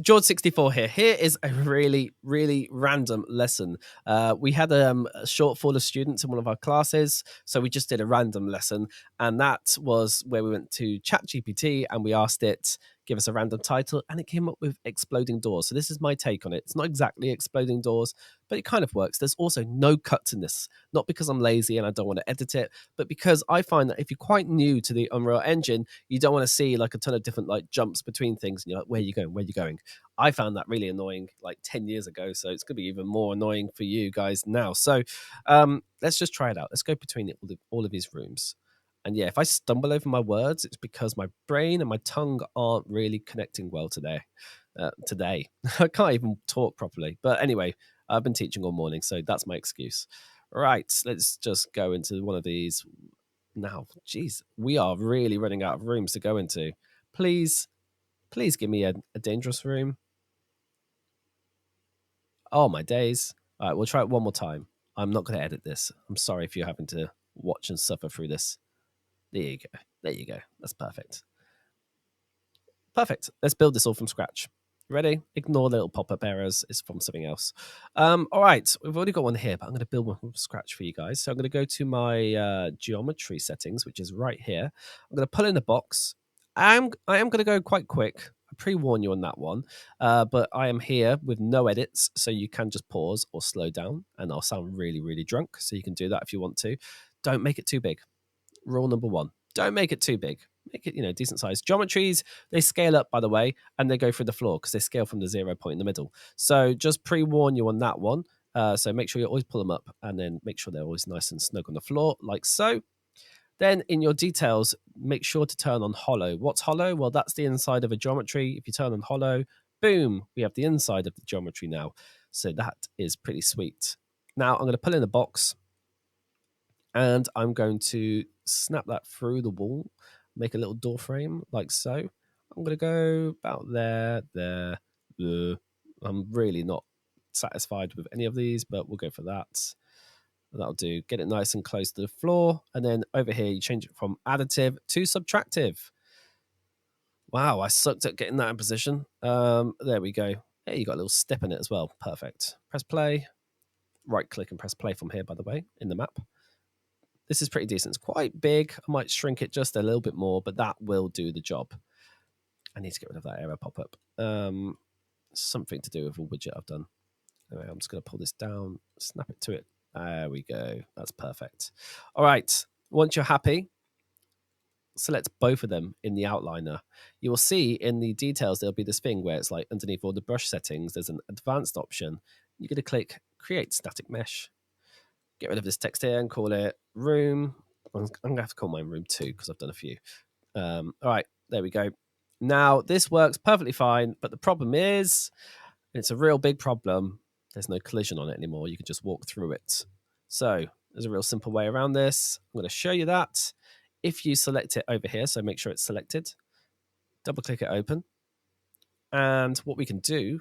George64 here. Here is a really, really random lesson. We had a shortfall of students in one of our classes, so we just did a random lesson, and that was where we went to ChatGPT and we asked it, give us a random title, and it came up with exploding doors. So this is my take on it. It's not exactly exploding doors, but it kind of works. There's also no cuts in this, not because I'm lazy and I don't want to edit it, but because I find that if you're quite new to the Unreal Engine, you don't want to see like a ton of different like jumps between things, and you're like, where are you going? Where are you going? I found that really annoying like 10 years ago, so it's going to be even more annoying for you guys now. So let's just try it out. Let's go between all of these rooms. And yeah, if I stumble over my words, it's because my brain and my tongue aren't really connecting well today. I can't even talk properly. But anyway, I've been teaching all morning, so that's my excuse. Right, let's just go into one of these now. Jeez, we are really running out of rooms to go into. Please give me a dangerous room. Oh, my days. All right, we'll try it one more time. I'm not going to edit this. I'm sorry if you're having to watch and suffer through this. There you go. There you go. That's perfect. Perfect. Let's build this all from scratch. Ready? Ignore the little pop-up errors. It's from something else. All right. We've already got one here, but I'm going to build one from scratch for you guys. So I'm going to go to my geometry settings, which is right here. I'm going to pull in a box. I am going to go quite quick. I pre-warn you on that one. But I am here with no edits, so you can just pause or slow down, and I'll sound really, really drunk. So you can do that if you want to. Don't make it too big. Rule number one. Don't make it too big. Make it, decent size. Geometries, they scale up, by the way, and they go through the floor because they scale from the 0 point in the middle. So just pre-warn you on that one. So make sure you always pull them up and then make sure they're always nice and snug on the floor, like so. Then in your details, make sure to turn on hollow. What's hollow? Well, that's the inside of a geometry. If you turn on hollow, boom, we have the inside of the geometry now. So that is pretty sweet. Now I'm going to pull in a box and I'm going to snap that through the wall, make a little door frame like so. I'm going to go about there. I'm really not satisfied with any of these, but we'll go for that. That'll do. Get it nice and close to the floor. And then over here, you change it from additive to subtractive. Wow, I sucked at getting that in position. There we go. Hey, you got a little step in it as well. Perfect. Press play. Right click and press play from here, by the way, in the map. This is pretty decent. It's quite big. I might shrink it just a little bit more, but that will do the job. I need to get rid of that error pop-up. Something to do with a widget I've done. Anyway, I'm just going to pull this down, snap it to it. There we go. That's perfect. All right. Once you're happy, select both of them in the outliner. You will see in the details, there'll be this thing where it's like underneath all the brush settings, there's an advanced option. You're going to click Create Static Mesh. Get rid of this text here and call it room. I'm going to have to call mine room 2 because I've done a few. All right, there we go. Now, this works perfectly fine, but the problem is, it's a real big problem, there's no collision on it anymore. You can just walk through it. So there's a real simple way around this. I'm going to show you that. If you select it over here, so make sure it's selected, double click it open. And what we can do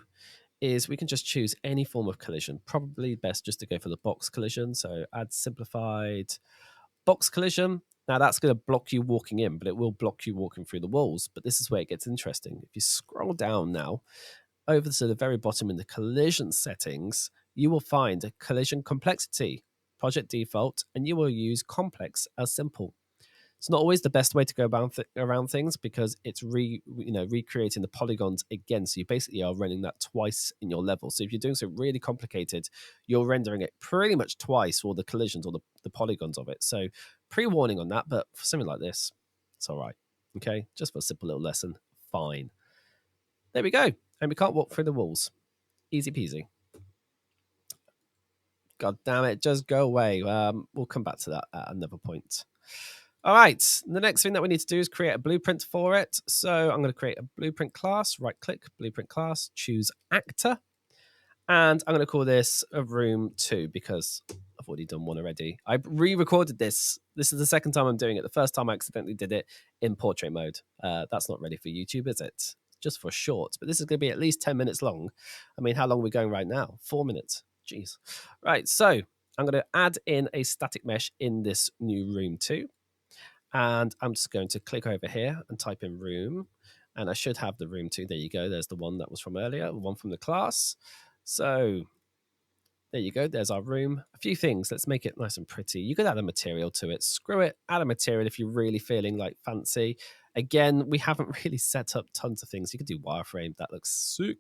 is we can just choose any form of collision. Probably best just to go for the box collision. So add simplified box collision. Now that's going to block you walking in, but it will block you walking through the walls. But this is where it gets interesting. If you scroll down now, over to the very bottom in the collision settings, you will find a collision complexity, project default, and you will use complex as simple. It's not always the best way to go around things because it's recreating the polygons again. So you basically are running that twice in your level. So if you're doing something really complicated, you're rendering it pretty much twice, all the collisions or the polygons of it. So pre-warning on that, but for something like this, it's all right. Okay, just for a simple little lesson, fine. There we go. And we can't walk through the walls. Easy peasy. God damn it, just go away. We'll come back to that at another point. All right, the next thing that we need to do is create a blueprint for it. So I'm going to create a blueprint class, right click, blueprint class, choose actor. And I'm going to call this a room 2 because I've already done one already. I re-recorded this. This is the second time I'm doing it. The first time I accidentally did it in portrait mode. That's not ready for YouTube, is it? Just for shorts, but this is going to be at least 10 minutes long. I mean, how long are we going right now? 4 minutes. Jeez. Right, so I'm going to add in a static mesh in this new room 2. And I'm just going to click over here and type in room. And I should have the room too. There you go. There's the one that was from earlier, the one from the class. So there you go. There's our room. A few things. Let's make it nice and pretty. You could add a material to it. Screw it. Add a material if you're really feeling like fancy. Again, we haven't really set up tons of things. You could do wireframe. That looks sick.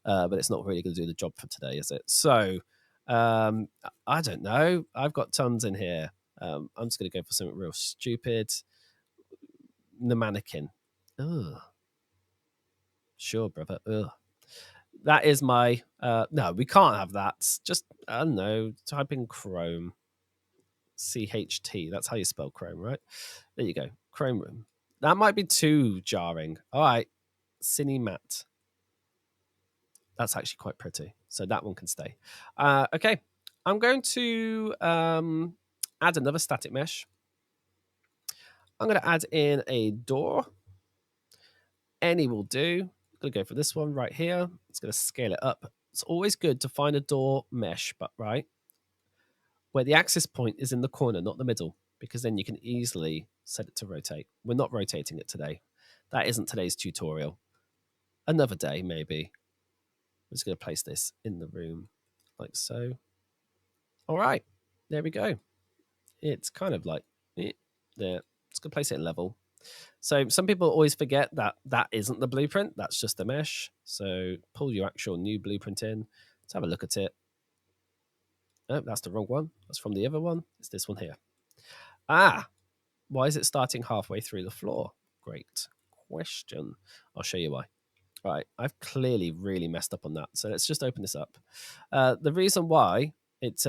But it's not really going to do the job for today, is it? So I don't know. I've got tons in here. I'm just going to go for something real stupid. The mannequin. Ugh. Sure, brother. Ugh. That is my no, we can't have that. Just I don't know, type in Chrome. CHT. That's how you spell Chrome, right? There you go. Chrome room. That might be too jarring. All right. Cine Matte. That's actually quite pretty. So that one can stay. Okay. I'm going to add another static mesh. I'm going to add in a door. Any will do. I'm going to go for this one right here. It's going to scale it up. It's always good to find a door mesh, but right where the axis point is in the corner, not the middle, because then you can easily set it to rotate. We're not rotating it today. That isn't today's tutorial. Another day, maybe. I'm just going to place this in the room like so. All right, there we go. It's kind of like there. Just going to place it in level. So some people always forget that that isn't the blueprint. That's just the mesh. So pull your actual new blueprint in. Let's have a look at it. Oh, that's the wrong one. That's from the other one. It's this one here. Ah, why is it starting halfway through the floor? Great question. I'll show you why. All right, I've clearly really messed up on that. So let's just open this up. The reason why it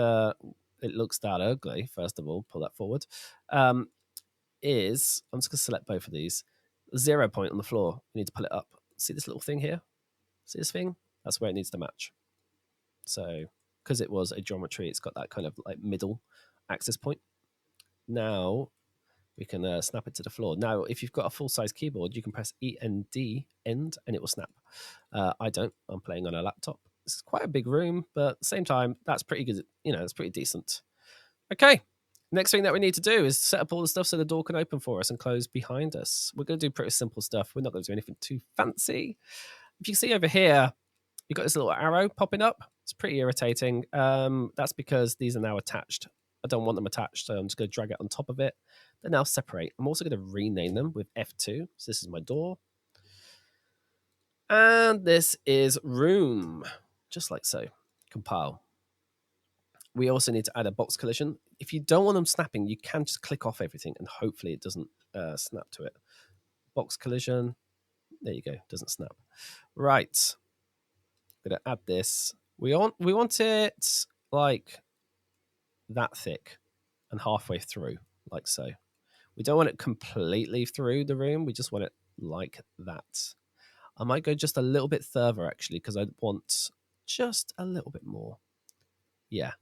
looks that ugly, first of all, pull that forward, is I'm just going to select both of these. 0 point on the floor. We need to pull it up. See this little thing here? See this thing? That's where it needs to match. So because it was a geometry, it's got that kind of like middle axis point. Now we can snap it to the floor. Now, if you've got a full-size keyboard, you can press END, end, and it will snap. I don't. I'm playing on a laptop. This is quite a big room, but at the same time, that's pretty good. You know, it's pretty decent. Okay. Next thing that we need to do is set up all the stuff so the door can open for us and close behind us. We're going to do pretty simple stuff. We're not going to do anything too fancy. If you see over here, you've got this little arrow popping up. It's pretty irritating. That's because these are now attached. I don't want them attached, so I'm just going to drag it on top of it. They're now separate. I'm also going to rename them with F2. So this is my door. And this is room, just like so. Compile. We also need to add a box collision. If you don't want them snapping, you can just click off everything and hopefully it doesn't snap to it. Box collision. There you go. Doesn't snap. Right. I'm going to add this. We want it like that thick and halfway through, like so. We don't want it completely through the room. We just want it like that. I might go just a little bit further, actually, because I want just a little bit more. Yeah,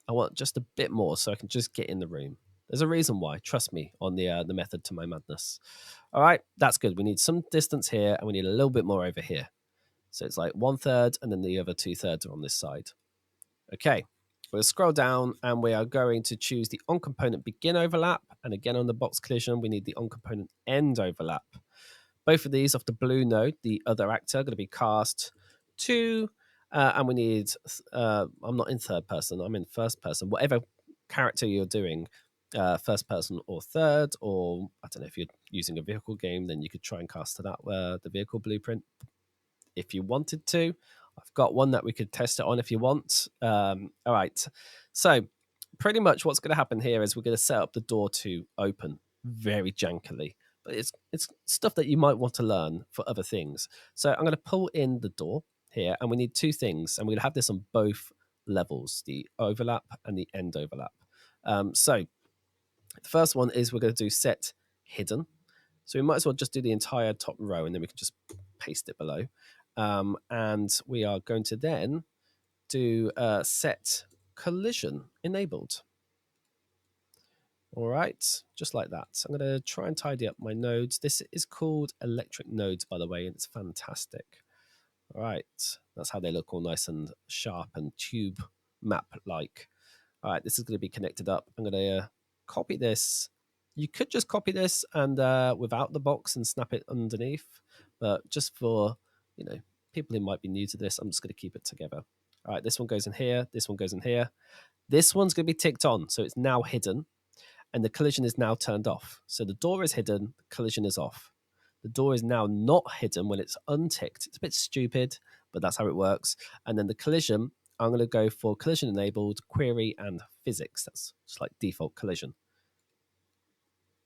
I want just a bit more so I can just get in the room. There's a reason why. Trust me on the method to my madness. All right, that's good. We need some distance here, and we need a little bit more over here. So it's like 1/3, and then the other 2/3 are on this side. Okay, we'll scroll down and we are going to choose the on component begin overlap. And again, on the box collision, we need the on component end overlap. Both of these off the blue node, the other actor, going to be cast to, and we need, I'm not in third person, I'm in first person. Whatever character you're doing, first person or third, or I don't know if you're using a vehicle game, then you could try and cast to that, the vehicle blueprint if you wanted to. I've got one that we could test it on if you want. All right. So pretty much what's going to happen here is we're going to set up the door to open very jankily. But it's stuff that you might want to learn for other things. So I'm going to pull in the door here, and we need two things. And we're going to have this on both levels, the overlap and the end overlap. So the first one is we're going to do set hidden. So we might as well just do the entire top row, and then we can just paste it below. And we are going to then do set collision enabled. All right, just like that. So I'm going to try and tidy up my nodes. This is called electric nodes, by the way, and it's fantastic. All right, that's how they look, all nice and sharp and tube map-like. All right, this is going to be connected up. I'm going to copy this. You could just copy this and without the box and snap it underneath, but just for, people who might be new to this, I'm just going to keep it together. All right, this one goes in here. This one goes in here. This one's going to be ticked on, so it's now hidden, and the collision is now turned off. So the door is hidden, the collision is off. The door is now not hidden when it's unticked. It's a bit stupid, but that's how it works. And then the collision, I'm going to go for collision enabled, query, and physics. That's just like default collision.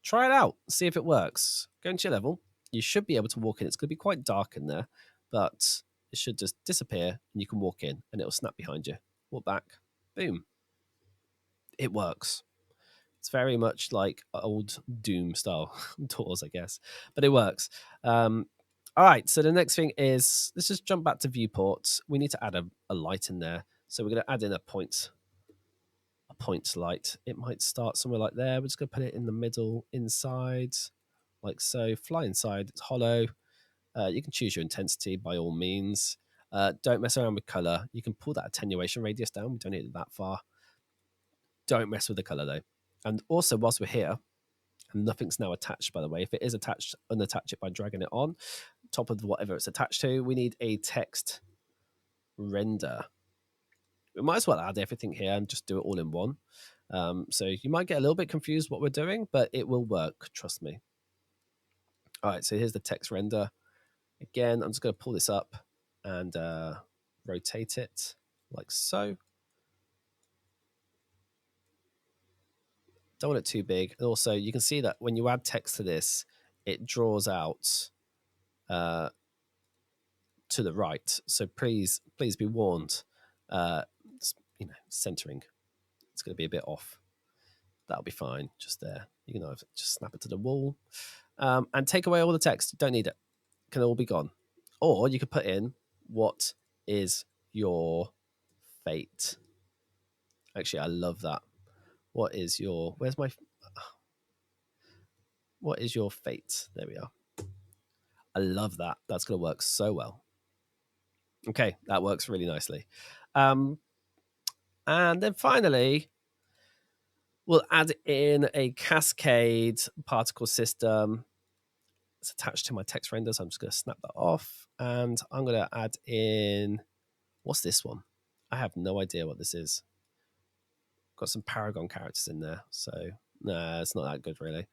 Try it out, see if it works. Go into your level. You should be able to walk in. It's going to be quite dark in there, but it should just disappear and you can walk in and it'll snap behind you. Walk back. Boom. It works. It's very much like old Doom style doors, I guess, but it works. All right, so the next thing is, let's just jump back to viewports. We need to add a light in there. So we're going to add in a points light. It might start somewhere like there. We're just going to put it in the middle, inside, like so. Fly inside, it's hollow. You can choose your intensity by all means. Don't mess around with color. You can pull that attenuation radius down. We don't need it that far. Don't mess with the color though. And also, whilst we're here, and nothing's now attached, by the way. If it is attached, unattach it by dragging it on top of whatever it's attached to. We need a text render. We might as well add everything here and just do it all in one. So you might get a little bit confused what we're doing, but it will work, trust me. All right, so here's the text render. Again, I'm just going to pull this up and rotate it like so. Don't want it too big. And also, you can see that when you add text to this, it draws out to the right. So please be warned. Centering. It's going to be a bit off. That'll be fine. Just there. You can just snap it to the wall, and take away all the text. Don't need it. Can all be gone. Or you could put in, what is your fate? Actually, I love that. What is your fate? There we are. I love that. That's going to work so well. Okay, that works really nicely. And then finally, we'll add in a cascade particle system. It's attached to my text render, so I'm just going to snap that off. And I'm going to add in, what's this one? I have no idea what this is. Got some Paragon characters in there, so nah, it's not that good really.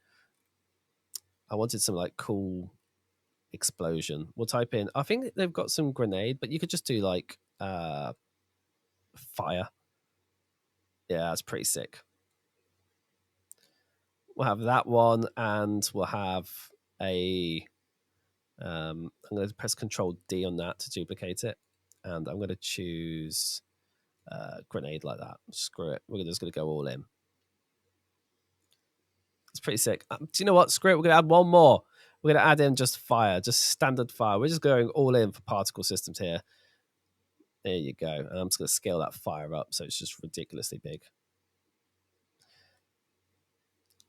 I wanted some like cool explosion. We'll type in, I think they've got some grenade, but you could just do like fire. Yeah, that's pretty sick. We'll have that one, and we'll have a I'm going to press Control D on that to duplicate it, and I'm going to choose grenade like that. Screw it. We're just going to go all in. It's pretty sick. Do you know what? Screw it. We're going to add one more. We're going to add in just fire, just standard fire. We're just going all in for particle systems here. There you go. And I'm just going to scale that fire up so it's just ridiculously big.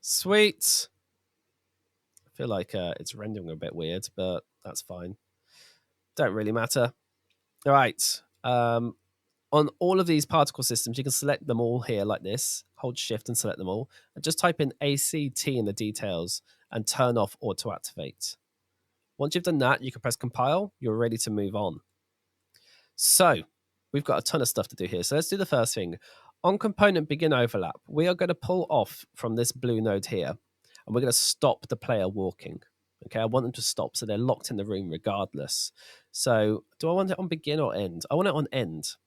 Sweet. I feel like it's rendering a bit weird, but that's fine. Don't really matter. All right. On all of these particle systems, you can select them all here like this. Hold Shift and select them all. And just type in ACT in the details and turn off Auto Activate. Once you've done that, you can press Compile. You're ready to move on. So we've got a ton of stuff to do here. So let's do the first thing. On component begin overlap, we are going to pull off from this blue node here, and we're going to stop the player walking. Okay, I want them to stop, so they're locked in the room regardless. So do I want it on begin or end? I want it on end.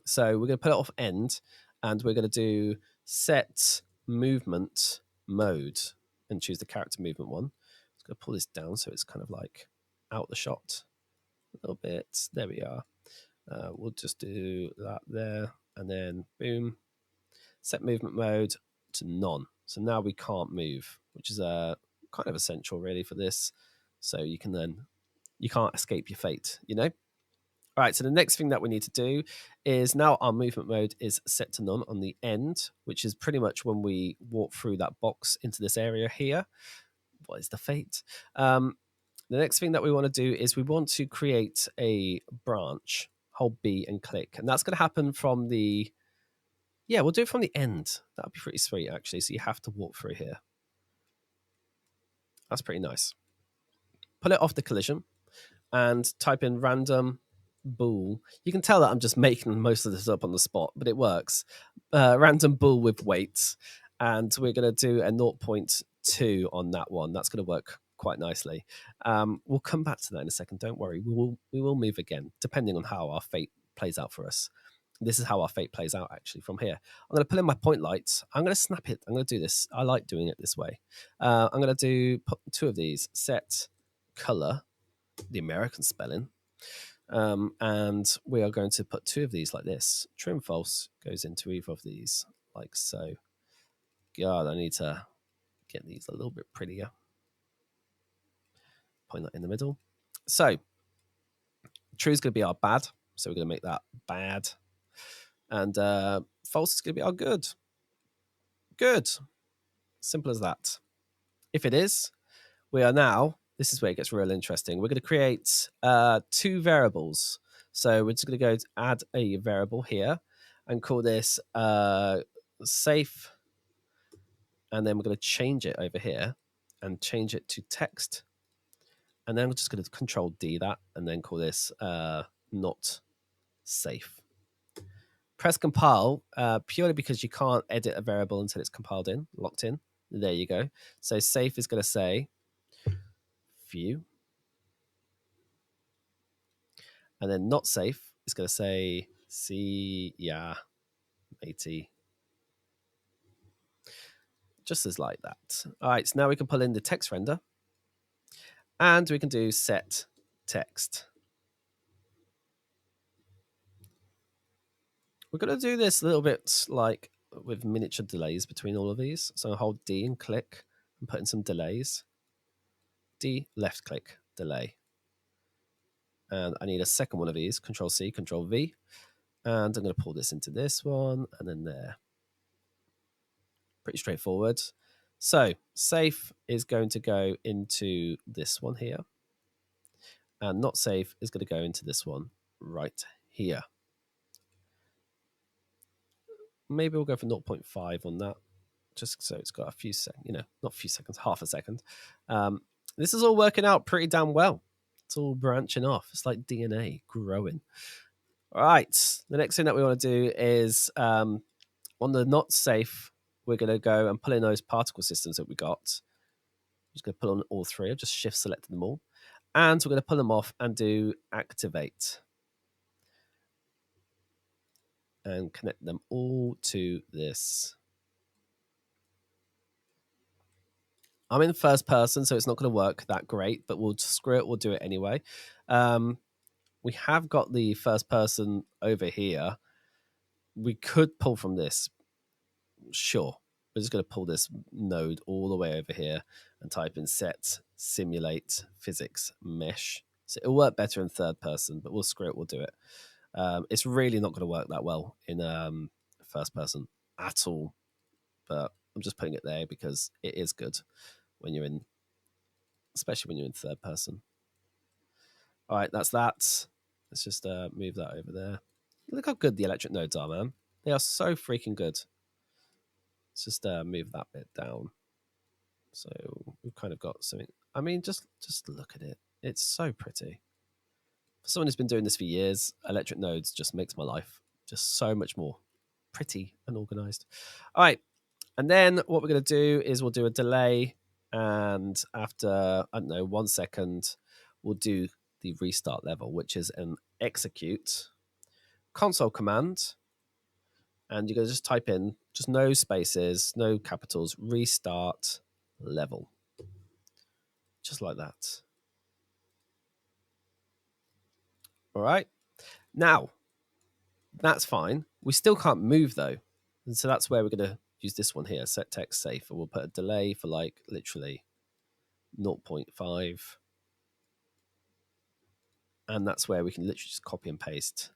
So we're going to put it off end, and we're going to do set movement mode and choose the character movement one. I'm going to pull this down so it's kind of like out the shot a little bit. There we are. We'll just do that there, and then boom, set movement mode to none. So now we can't move, which is kind of essential really for this. So you can't escape your fate, you know? All right, so the next thing that we need to do is now our movement mode is set to none on the end, which is pretty much when we walk through that box into this area here. What is the fate? The next thing that we want to do is we want to create a branch, hold B and click. And that's going to happen from the, we'll do it from the end. That'll be pretty sweet, actually. So you have to walk through here. That's pretty nice. pull it off the collision, and type in random bool. You can tell that I'm just making most of this up on the spot, but it works. Random bool with weights, and we're going to do a 0.2 on that one. That's going to work quite nicely. We'll come back to that in a second. Don't worry. We will move again, depending on how our fate plays out for us. This is how our fate plays out, actually, from here. I'm going to pull in my point lights. I'm going to snap it. I'm going to do this. I like doing it this way. I'm going to put 2 of these. Set color, the American spelling. And we are going to put 2 of these like this. Trim false goes into either of these, like so. God, I need to get these a little bit prettier. Point that in the middle. So, true is going to be our bad. So we're going to make that bad. And false is going to be our good. Good. Simple as that. If it is, we are now, this is where it gets real interesting. We're going to create 2 variables. So we're just going to go to add a variable here and call this safe. And then we're going to change it over here and change it to text. And then we're just going to control D that and then call this not safe. Press compile purely because you can't edit a variable until it's compiled in, locked in. There you go. So safe is going to say view. And then not safe is going to say see ya matey. Just as like that. All right, so now we can pull in the text render. And we can do set text. We're going to do this a little bit like with miniature delays between all of these. So I'll hold D and click and put in some delays. D, left click, delay. And I need a second one of these, Control C, Control V. And I'm going to pull this into this one and then there. Pretty straightforward. So safe is going to go into this one here. And not safe is going to go into this one right here. Maybe we'll go for 0.5 on that, just so it's got a few seconds, not a few seconds, half a second. This is all working out pretty damn well. It's all branching off. It's like DNA growing. All right. The next thing that we want to do is on the not safe, we're going to go and pull in those particle systems that we got. I'm just going to pull on all 3. I've just shift selected them all. And we're going to pull them off and do activate. And connect them all to this. I'm in first person, so it's not going to work that great, but we'll screw it. We'll do it anyway. We have got the first person over here. We could pull from this. Sure. We're just going to pull this node all the way over here and type in set simulate physics mesh. So it'll work better in third person, but we'll screw it. We'll do it. It's really not going to work that well in first person at all. But I'm just putting it there because it is good when you're in, especially when you're in third person. All right, that's that. Let's just move that over there. Look how good the electric nodes are, man. They are so freaking good. Let's just move that bit down. So we've kind of got something. I mean, just look at it. It's so pretty. For someone who's been doing this for years, electric nodes just makes my life just so much more pretty and organized. All right. And then what we're going to do is we'll do a delay. And after, I don't know, 1 second, we'll do the restart level, which is an execute console command. And you're going to just type in, just no spaces, no capitals, restart level. Just like that. All right. Now, that's fine. We still can't move though. And so that's where we're going to use this one here, set text safe. And we'll put a delay for like literally 0.5. And that's where we can literally just copy and paste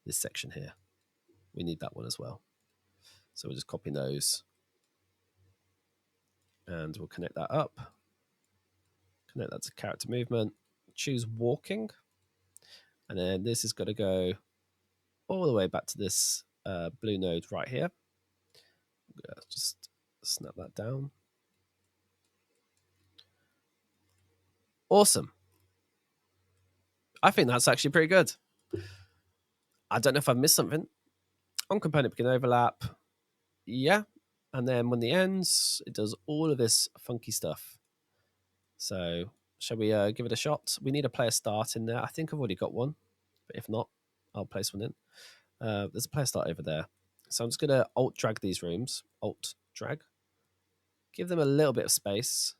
this section here. We need that one as well. So we'll just copy those. And we'll connect that up. Connect that to character movement. Choose walking. And then this is going to go all the way back to this blue node right here. Just snap that down. Awesome. I think that's actually pretty good. I don't know if I've missed something. On component begin overlap. Yeah. And then when the ends, it does all of this funky stuff. So shall we give it a shot? We need a player start in there. I think I've already got one. But if not, I'll place one in. There's a player start over there. So I'm just going to alt drag these rooms. Alt drag. Give them a little bit of space.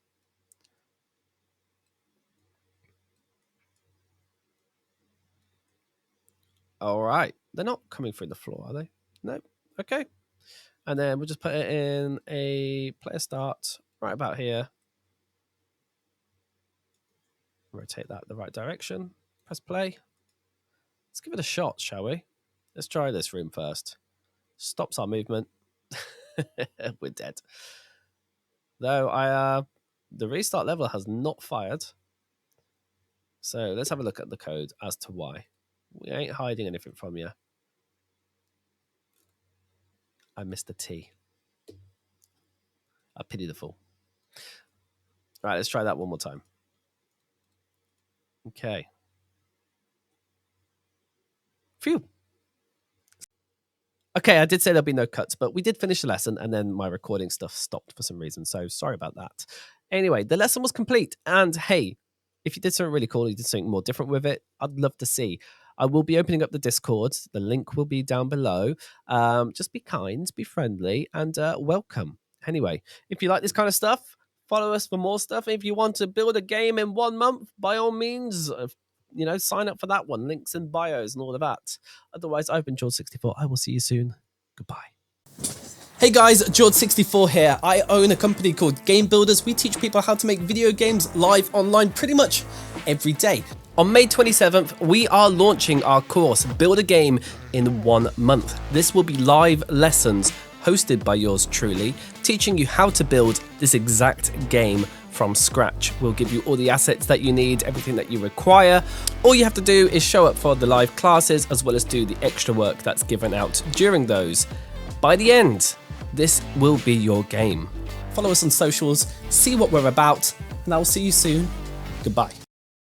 All right. They're not coming through the floor, are they? No. Okay. And then we'll just put it in a player start right about here. Rotate that the right direction. Press play. Let's give it a shot, shall we? Let's try this room first. Stops our movement. We're dead. Though the restart level has not fired. So let's have a look at the code as to why. We ain't hiding anything from you. I missed a T. I pity the fool. All right, let's try that one more time. Okay. Phew. Okay, I did say there'll be no cuts, but we did finish the lesson and then my recording stuff stopped for some reason. So sorry about that. Anyway, the lesson was complete. And hey, if you did something really cool, you did something more different with it, I'd love to see. I will be opening up the Discord. The link will be down below. Just be kind, be friendly, and welcome. Anyway, if you like this kind of stuff, follow us for more stuff. If you want to build a game in 1 month, by all means, sign up for that one. Links in bios and all of that. Otherwise, I've been George64. I will see you soon. Goodbye. Hey guys, George64 here. I own a company called Game Builders. We teach people how to make video games live online pretty much every day. On May 27th, we are launching our course, Build a Game in 1 month. This will be live lessons hosted by yours truly, teaching you how to build this exact game from scratch. We'll give you all the assets that you need, everything that you require. All you have to do is show up for the live classes as well as do the extra work that's given out during those. By the end, this will be your game. Follow us on socials, see what we're about, and I will see you soon. Goodbye.